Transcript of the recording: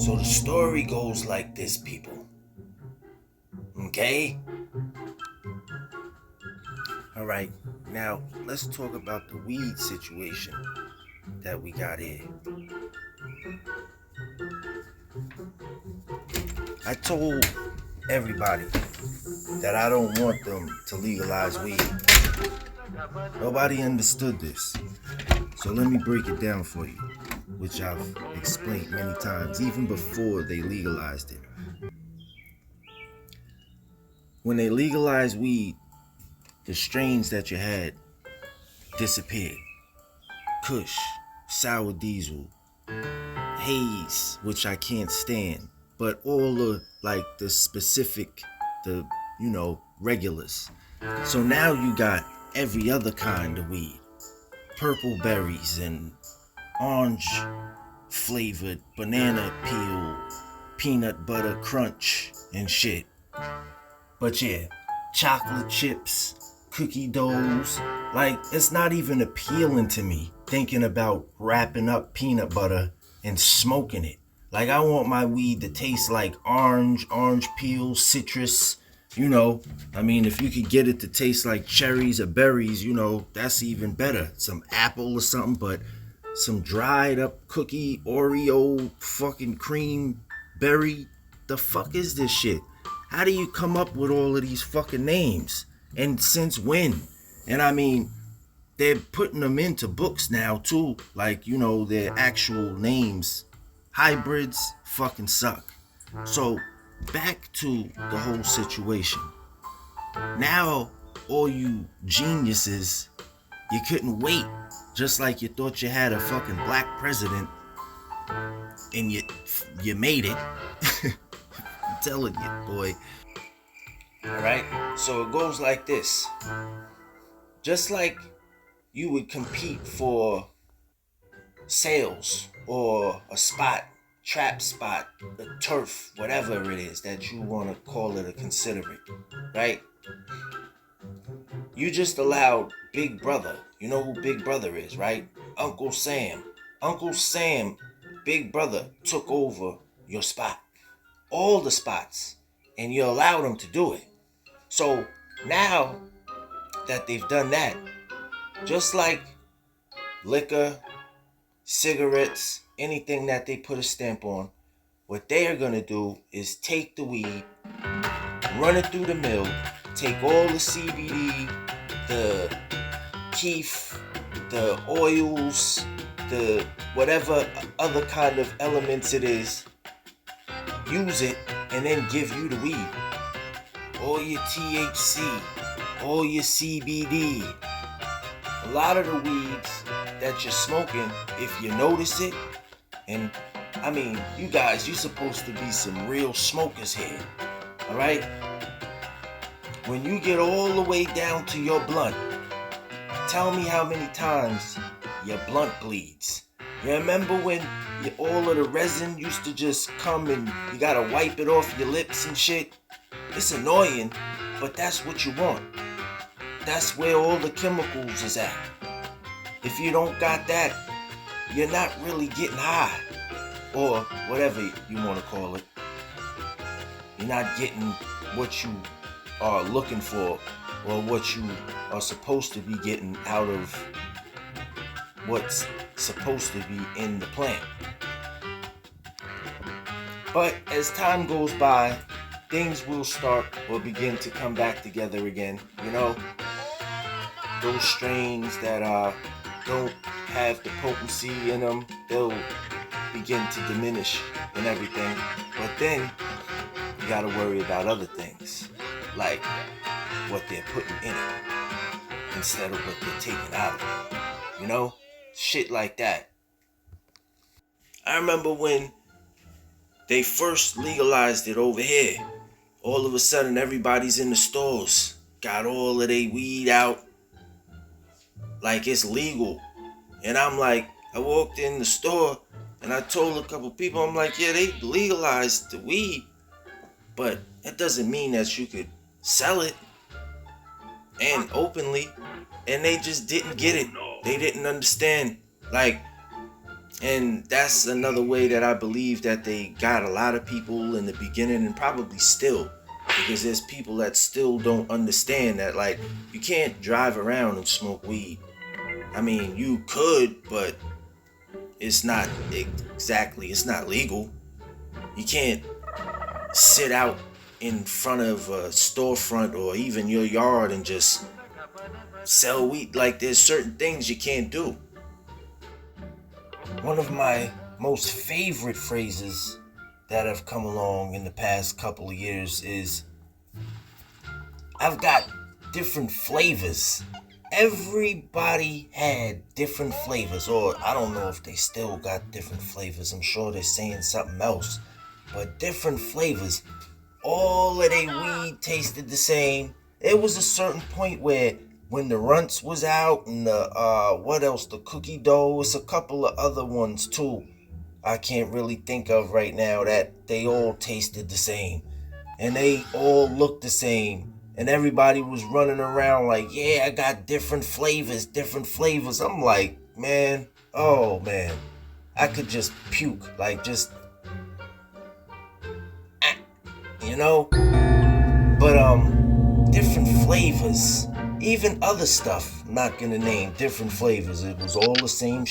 So the story goes like this, people. Okay? Alright, now let's talk about the weed situation that we got here. I told everybody that I don't want them to legalize weed. Nobody understood this. So let me break it down for you, which I've explained many times, even before they legalized it. When they legalized weed, the strains that you had disappeared. Kush, sour diesel, haze, which I can't stand, but all the the specific, regulars. So now you got every other kind of weed. Purple berries and orange flavored banana peel, peanut butter crunch and shit. But yeah, chocolate chips, cookie doughs, it's not even appealing to me thinking about wrapping up peanut butter and smoking it. I want my weed to taste like orange peel, citrus, if you could get it to taste like cherries or berries, that's even better. Some apple or something, but some dried up cookie, Oreo, fucking cream, berry. The fuck is this shit? How do you come up with all of these fucking names? And since when? And they're putting them into books now too, their actual names. Hybrids fucking suck. So back to the whole situation. Now all you geniuses, you couldn't wait, just like you thought you had a fucking black president and you made it. I'm telling you, boy. Alright, so it goes like this. Just like you would compete for sales or a spot, trap spot, a turf, whatever it is that you want to call it or consider it, right? You just allowed Big Brother. You know who Big Brother is, right? Uncle Sam. Uncle Sam, Big Brother, took over your spot. All the spots. And you allowed him to do it. So now that they've done that, just like liquor, cigarettes, anything that they put a stamp on, what they are going to do is take the weed, run it through the mill, take all the CBD, the keef, the oils, the whatever other kind of elements it is, use it, and then give you the weed. All your THC, all your CBD. A lot of the weeds that you're smoking, if you notice it, and you guys, you're supposed to be some real smokers here, alright? When you get all the way down to your blunt, tell me how many times your blunt bleeds. You remember when all of the resin used to just come and you gotta wipe it off your lips and shit? It's annoying, but that's what you want. That's where all the chemicals is at. If you don't got that, you're not really getting high. Or whatever you want to call it. You're not getting what you are looking for or what you are supposed to be getting out of what's supposed to be in the plant. But as time goes by, things will start or begin to come back together again. Those strains that don't have the potency in them, they'll begin to diminish and everything. But then you gotta worry about other things, like what they're putting in it instead of what they're taking out of it. Shit like that. I remember when they first legalized it over here. All of a sudden, everybody's in the stores, got all of their weed out, like it's legal. And I'm like, I walked in the store and I told a couple people, I'm like, yeah, they legalized the weed, but it doesn't mean that you could sell it and openly. And they just didn't get it. They didn't understand. And that's another way that I believe that they got a lot of people in the beginning, and probably still, because there's people that still don't understand that, like, you can't drive around and smoke weed. I mean, you could, but it's not it's not legal. You can't sit out in front of a storefront or even your yard and just sell weed. Like, there's certain things you can't do. One of my most favorite phrases that have come along in the past couple of years is, I've got different flavors. Everybody had different flavors, or I don't know if they still got different flavors. I'm sure they're saying something else, but different flavors. All of they weed tasted the same. It was a certain point where when the runts was out and the what else, the cookie dough, it's a couple of other ones too I can't really think of right now, that they all tasted the same and they all looked the same, and everybody was running around like, yeah, I got different flavors. I'm like, man, oh man, I could just puke, like, just, you know. But different flavors, even other stuff, I'm not gonna name, different flavors. It was all the same